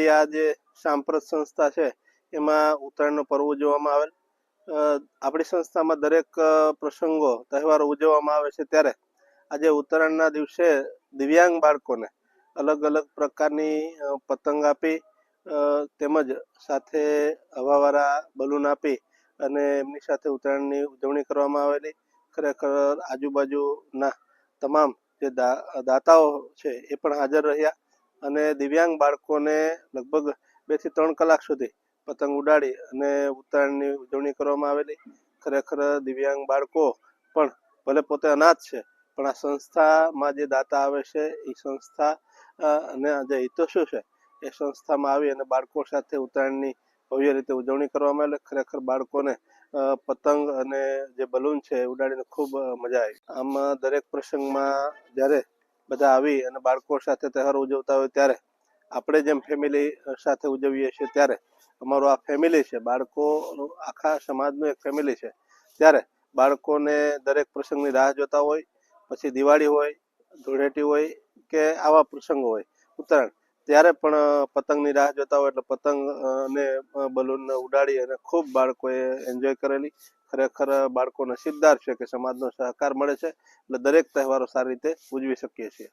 અમારી આ જે સાંપ્રત સંસ્થા છે એમાં ઉત્તરાયણનો પર્વ ઉજવવામાં આવેલ. આપણી સંસ્થામાં દરેક પ્રસંગો તહેવારો ઉજવવામાં આવે છે ત્યારે આજે ઉત્તરાયણના દિવસે દિવ્યાંગ બાળકોને અલગ અલગ પ્રકારની પતંગ આપી તેમજ સાથે હવાવાળા બલૂન આપી અને એમની સાથે ઉત્તરાયણની ઉજવણી કરવામાં આવેલી. ખરેખર આજુબાજુના તમામ જે દાતાઓ છે એ પણ હાજર રહ્યા અને દિવ્યાંગ બાળકોને લગભગ 2 થી 3 કલાક સુધી પતંગ ઉડાડી અને ઉત્તરાયણની ઉજવણી કરવામાં આવેલી. ખરેખર દિવ્યાંગ બાળકો પણ ભલે પોતે અનાથ છે પણ આ સંસ્થામાં જે દાતા આવે છે એ સંસ્થા અને જે હિતોષો છે એ સંસ્થામાં આવી અને બાળકો સાથે ઉત્તરાયણની ભવ્ય રીતે ઉજવણી કરવામાં આવે. ખરેખર બાળકોને પતંગ અને જે બલૂન છે એ ઉડાડીને ખૂબ મજા આવી. આમ દરેક પ્રસંગમાં જ્યારે બધા આવી અને બાળકો સાથે તહેવાર ઉજવતા હોય ત્યારે આપણે જેમ ફેમિલી સાથે ઉજવીએ છીએ ત્યારે અમારું આ ફેમિલી છે, બાળકો આખા સમાજનું એક ફેમિલી છે. ત્યારે બાળકોને દરેક પ્રસંગની રાહ જોતા હોય, પછી દિવાળી હોય, ધૂળેટી હોય કે આવા પ્રસંગો હોય, ઉત્તરાયણ, ત્યારે પણ પતંગની રાહ જોતા હોય એટલે પતંગ અને બલૂન ઉડાડી અને ખૂબ બાળકોએ એન્જોય કરેલી. ખરેખર બાળકો નસીબદાર છે કે સમાજનો સહકાર મળે છે એટલે દરેક તહેવારો સારી રીતે ઉજવી શકીએ છીએ.